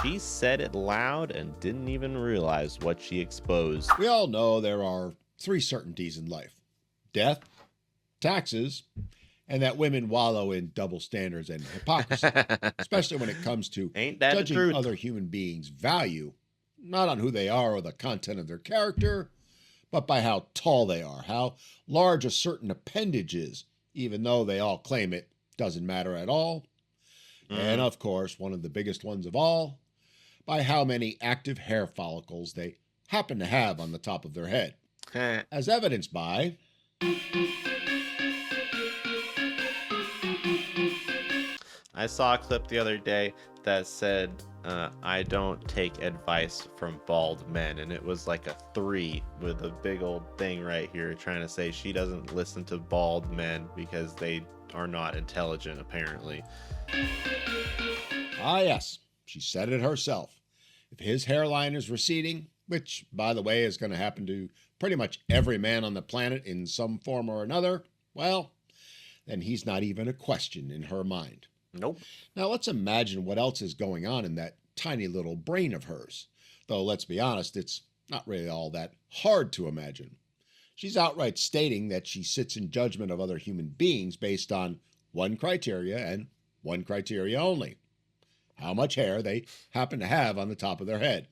she said it loud and didn't even realize what she exposed. We all know there are three certainties in life: death, taxes, and that women wallow in double standards and hypocrisy, especially when it comes to Ain't that the judging truth? other human beings' value, not on who they are or the content of their character, but by how tall they are, how large a certain appendage is, even though they all claim it doesn't matter at all. And of course, one of the biggest ones of all, by how many active hair follicles they happen to have on the top of their head, as evidenced by I saw a clip the other day that said, I don't take advice from bald men. And it was like a 3 with a big old thing right here trying to say she doesn't listen to bald men because they are not intelligent, apparently. Ah, yes, she said it herself. If his hairline is receding, which, by the way, is going to happen to pretty much every man on the planet in some form or another, well, then he's not even a question in her mind. Nope. Now, let's imagine what else is going on in that tiny little brain of hers. Though, let's be honest, it's not really all that hard to imagine. She's outright stating that she sits in judgment of other human beings based on one criteria and one criteria only: how much hair they happen to have on the top of their head.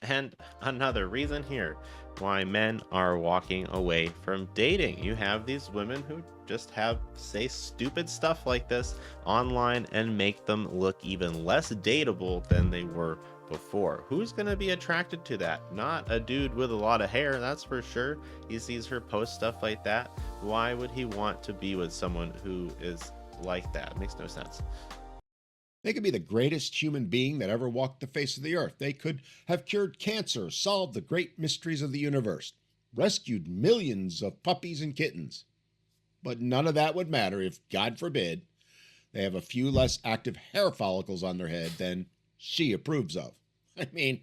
And another reason here why men are walking away from dating. You have these women who just say stupid stuff like this online and make them look even less dateable than they were before. Who's going to be attracted to that? Not a dude with a lot of hair, that's for sure. He sees her post stuff like that. Why would he want to be with someone who is like that? It makes no sense. They could be the greatest human being that ever walked the face of the earth. They could have cured cancer, solved the great mysteries of the universe, rescued millions of puppies and kittens. But none of that would matter if, God forbid, they have a few less active hair follicles on their head than she approves of. I mean,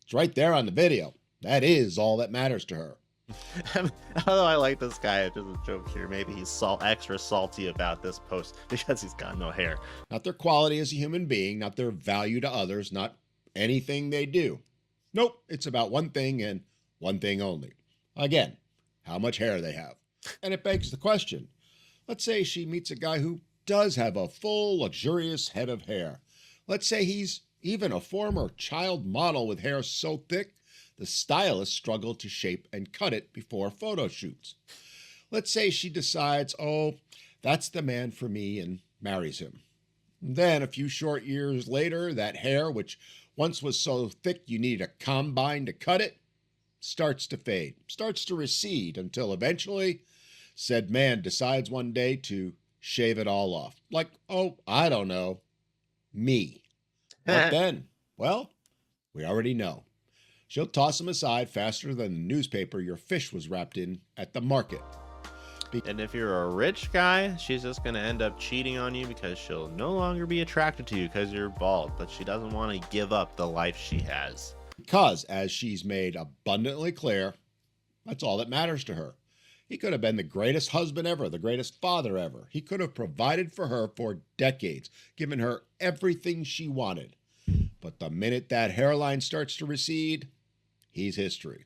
it's right there on the video. That is all that matters to her. Although I like this guy, just a joke here. Maybe he's extra salty about this post because he's got no hair. Not their quality as a human being, not their value to others, not anything they do. Nope, it's about one thing and one thing only. Again, how much hair they have. And it begs the question. Let's say she meets a guy who does have a full, luxurious head of hair. Let's say he's even a former child model with hair so thick the stylist struggled to shape and cut it before photo shoots. Let's say she decides, oh, that's the man for me, and marries him. Then, a few short years later, that hair, which once was so thick you needed a combine to cut it, starts to fade, starts to recede, until eventually said man decides one day to shave it all off. Like, oh, I don't know, me. What then? Well, we already know. She'll toss him aside faster than the newspaper your fish was wrapped in at the market. And if you're a rich guy, she's just going to end up cheating on you because she'll no longer be attracted to you because you're bald, but she doesn't want to give up the life she has. Because, as she's made abundantly clear, that's all that matters to her. He could have been the greatest husband ever, the greatest father ever. He could have provided for her for decades, given her everything she wanted. But the minute that hairline starts to recede, he's history.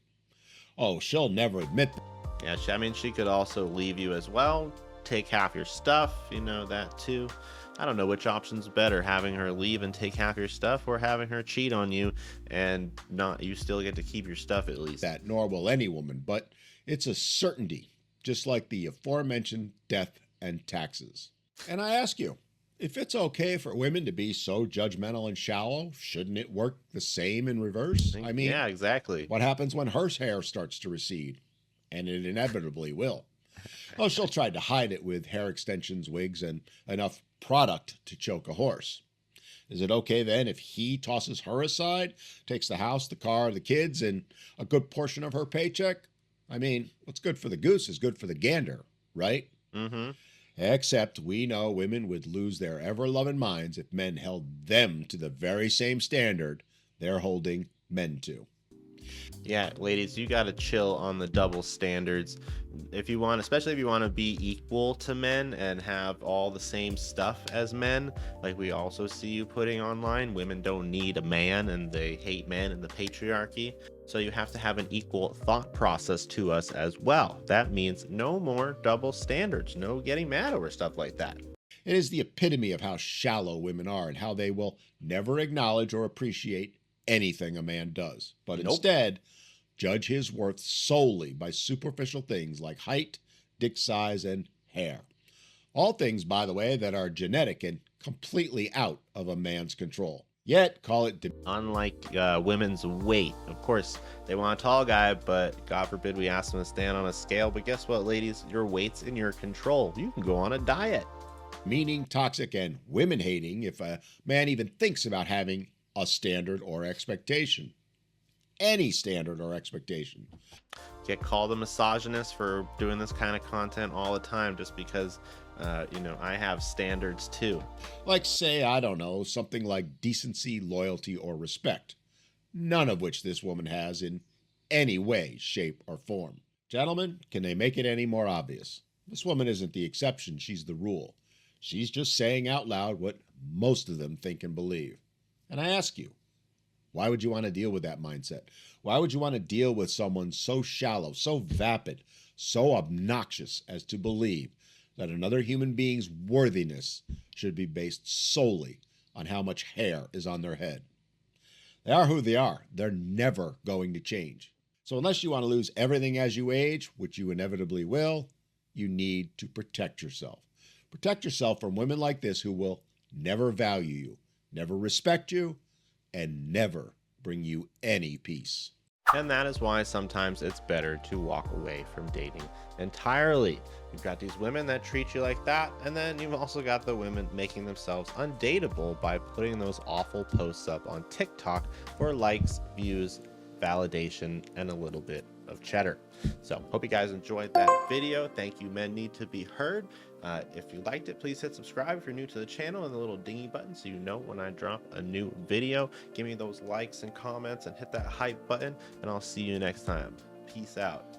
Oh, she'll never admit that. Yeah, she could also leave you as well, take half your stuff, that too. I don't know which option's better, having her leave and take half your stuff, or having her cheat on you and not you still get to keep your stuff at least. That nor will any woman, but it's a certainty, just like the aforementioned death and taxes. And I ask you, if it's okay for women to be so judgmental and shallow, shouldn't it work the same in reverse? I mean, yeah, exactly. What happens when her hair starts to recede? And it inevitably will. Oh, she'll try to hide it with hair extensions, wigs, and enough product to choke a horse. Is it okay then if he tosses her aside, takes the house, the car, the kids, and a good portion of her paycheck? I mean, what's good for the goose is good for the gander, right? Mm-hmm. Except we know women would lose their ever-loving minds if men held them to the very same standard they're holding men to. Yeah, ladies, you gotta chill on the double standards. If you want, especially if you want to be equal to men and have all the same stuff as men, like we also see you putting online, women don't need a man and they hate men and the patriarchy. So you have to have an equal thought process to us as well. That means no more double standards, no getting mad over stuff like that. It is the epitome of how shallow women are and how they will never acknowledge or appreciate anything a man does, but Nope. instead judge his worth solely by superficial things like height, dick size, and hair. All things, by the way, that are genetic and completely out of a man's control. Yet, call it Unlike women's weight. Of course, they want a tall guy, but God forbid we ask them to stand on a scale. But guess what, ladies? Your weight's in your control. You can go on a diet. meaning, toxic, and women hating if a man even thinks about having a standard or expectation. Any standard or expectation. Get called a misogynist for doing this kind of content all the time just because, I have standards too. Like, say, I don't know, something like decency, loyalty, or respect. None of which this woman has in any way, shape, or form. Gentlemen, can they make it any more obvious? This woman isn't the exception, she's the rule. She's just saying out loud what most of them think and believe. And I ask you, why would you want to deal with that mindset? Why would you want to deal with someone so shallow, so vapid, so obnoxious as to believe that another human being's worthiness should be based solely on how much hair is on their head? They are who they are. They're never going to change. So, unless you want to lose everything as you age, which you inevitably will, you need to protect yourself. Protect yourself from women like this who will never value you, never respect you, and never bring you any peace. And that is why sometimes it's better to walk away from dating entirely. You've got these women that treat you like that, and then you've also got the women making themselves undateable by putting those awful posts up on TikTok for likes, views, validation, and a little bit of cheddar. So, hope you guys enjoyed that video. Thank you, men need to be heard. If you liked it, please hit subscribe if you're new to the channel and the little dingy button so you know when I drop a new video. Give me those likes and comments and hit that hype button, and I'll see you next time. Peace out.